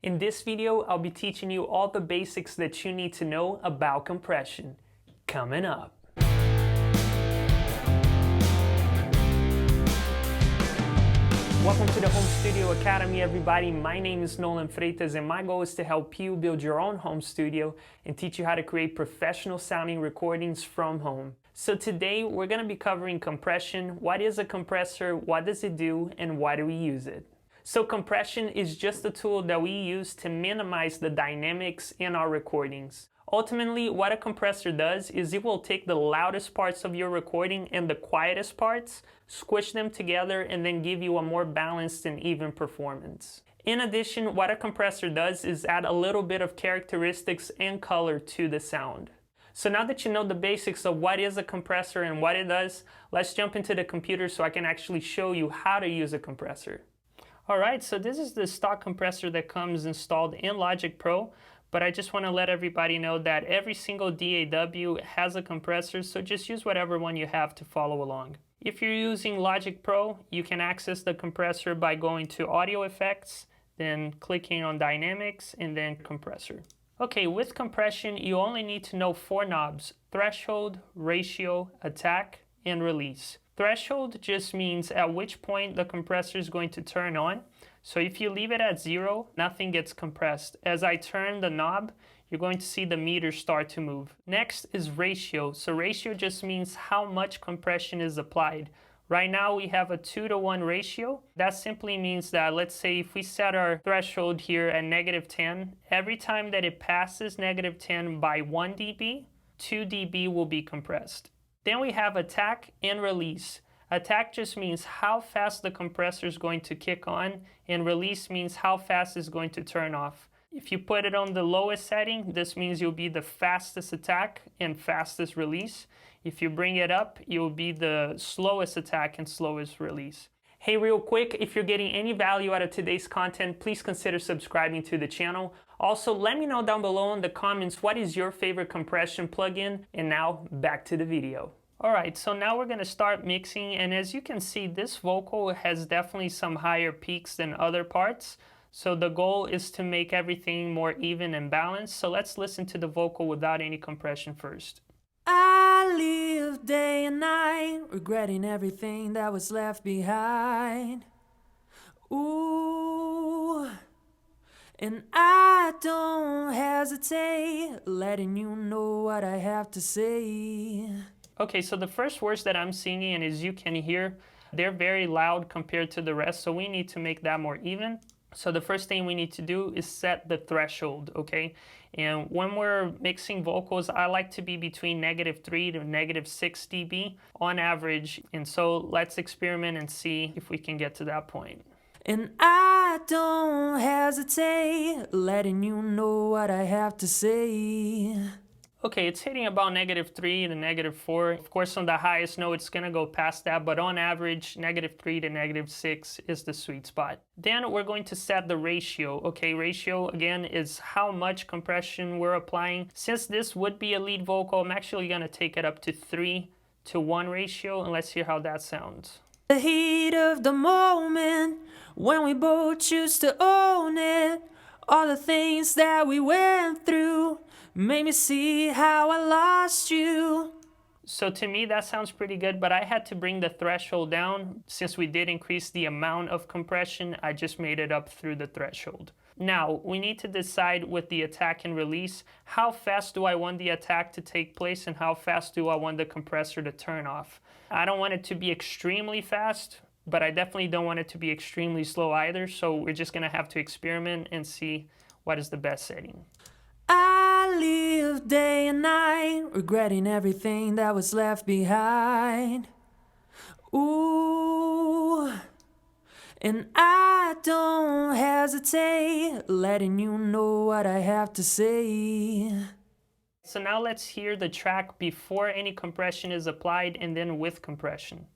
In this video, I'll be teaching you all the basics that you need to know about compression. Coming up. Welcome to the Home Studio Academy, everybody. My name is Nolan Freitas, and my goal is to help you build your own home studio and teach you how to create professional sounding recordings from home. So today, we're going to be covering compression. What is a compressor? What does it do? And why do we use it? So compression is just a tool that we use to minimize the dynamics in our recordings. Ultimately, what a compressor does is it will take the loudest parts of your recording and the quietest parts, squish them together, and then give you a more balanced and even performance. In addition, what a compressor does is add a little bit of characteristics and color to the sound. So now that you know the basics of what is a compressor and what it does, let's jump into the computer so I can actually show you how to use a compressor. Alright, so this is the stock compressor that comes installed in Logic Pro, but I just want to let everybody know that every single DAW has a compressor, so just use whatever one you have to follow along. If you're using Logic Pro, you can access the compressor by going to Audio Effects, then clicking on Dynamics, and then Compressor. Okay, with compression, you only need to know 4 knobs: threshold, ratio, attack, and release. Threshold just means at which point the compressor is going to turn on. So if you leave it at 0, nothing gets compressed. As I turn the knob, you're going to see the meter start to move. Next is ratio. So ratio just means how much compression is applied. Right now we have a 2-to-1 ratio. That simply means that, let's say if we set our threshold here at -10, every time that it passes -10 by 1 dB, 2 dB will be compressed. Then we have attack and release. Attack just means how fast the compressor is going to kick on, and release means how fast it's going to turn off. If you put it on the lowest setting, this means you'll be the fastest attack and fastest release. If you bring it up, you'll be the slowest attack and slowest release. Hey, real quick, if you're getting any value out of today's content, please consider subscribing to the channel. Also, let me know down below in the comments what is your favorite compression plugin. And now, back to the video. Alright, so now we're going to start mixing, and as you can see, this vocal has definitely some higher peaks than other parts. So the goal is to make everything more even and balanced. So let's listen to the vocal without any compression first. I live day and night, regretting everything that was left behind. Ooh, and I don't hesitate, letting you know what I have to say. Okay, so the first words that I'm singing, and as you can hear, they're very loud compared to the rest, so we need to make that more even. So the first thing we need to do is set the threshold, okay? And when we're mixing vocals, I like to be between -3 to -6 dB on average. And so let's experiment and see if we can get to that point. And I don't hesitate, letting you know what I have to say. Okay, it's hitting about -3 to -4. Of course, on the highest note, it's gonna go past that, but on average, -3 to -6 is the sweet spot. Then we're going to set the ratio. Okay, ratio, again, is how much compression we're applying. Since this would be a lead vocal, I'm actually gonna take it up to 3-to-1 ratio, and let's hear how that sounds. The heat of the moment, when we both choose to own it, all the things that we went through made me see how I lost you. So to me, that sounds pretty good, but I had to bring the threshold down. Since we did increase the amount of compression, I just made it up through the threshold. Now, we need to decide with the attack and release, how fast do I want the attack to take place and how fast do I want the compressor to turn off. I don't want it to be extremely fast, but I definitely don't want it to be extremely slow either, so we're just gonna have to experiment and see what is the best setting. I live day and night, regretting everything that was left behind. Ooh, and I don't hesitate, letting you know what I have to say. So now let's hear the track before any compression is applied and then with compression.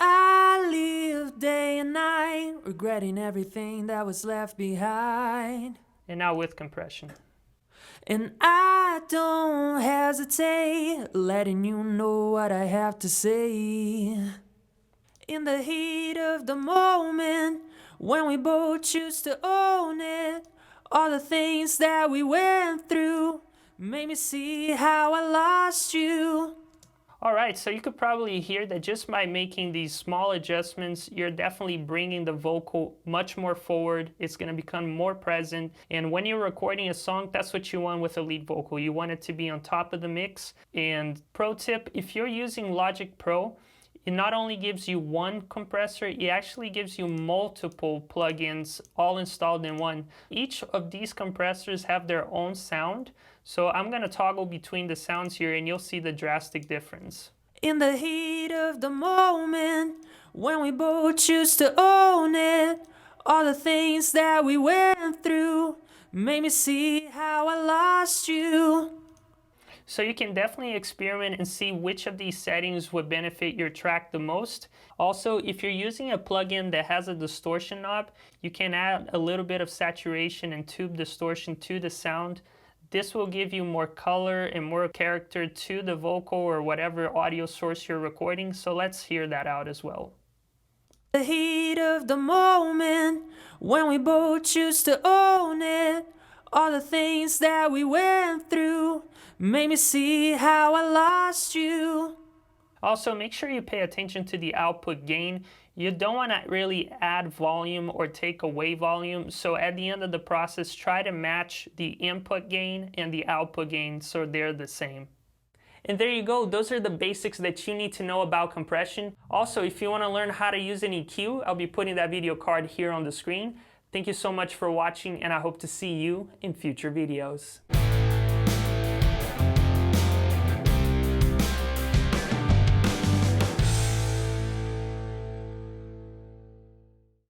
I live day and night, regretting everything that was left behind. And now with compression. And I don't hesitate, letting you know what I have to say. In the heat of the moment, when we both choose to own it, All the things that we went through made me see how I lost you. Alright, so you could probably hear that just by making these small adjustments, you're definitely bringing the vocal much more forward. It's going to become more present. And when you're recording a song, that's what you want with a lead vocal. You want it to be on top of the mix. And pro tip, if you're using Logic Pro, it not only gives you one compressor, it actually gives you multiple plugins all installed in one. Each of these compressors have their own sound. So I'm going to toggle between the sounds here and you'll see the drastic difference. In the heat of the moment, when we both choose to own it, all the things that we went through made me see how I lost you. So you can definitely experiment and see which of these settings would benefit your track the most. Also, if you're using a plugin that has a distortion knob, you can add a little bit of saturation and tube distortion to the sound. This will give you more color and more character to the vocal or whatever audio source you're recording. So let's hear that out as well. The heat of the moment, when we both choose to own it, all the things that we went through made me see how I lost you. Also, make sure you pay attention to the output gain. You don't want to really add volume or take away volume. So at the end of the process, try to match the input gain and the output gain so they're the same. And there you go. Those are the basics that you need to know about compression. Also, if you want to learn how to use an EQ, I'll be putting that video card here on the screen. Thank you so much for watching, and I hope to see you in future videos.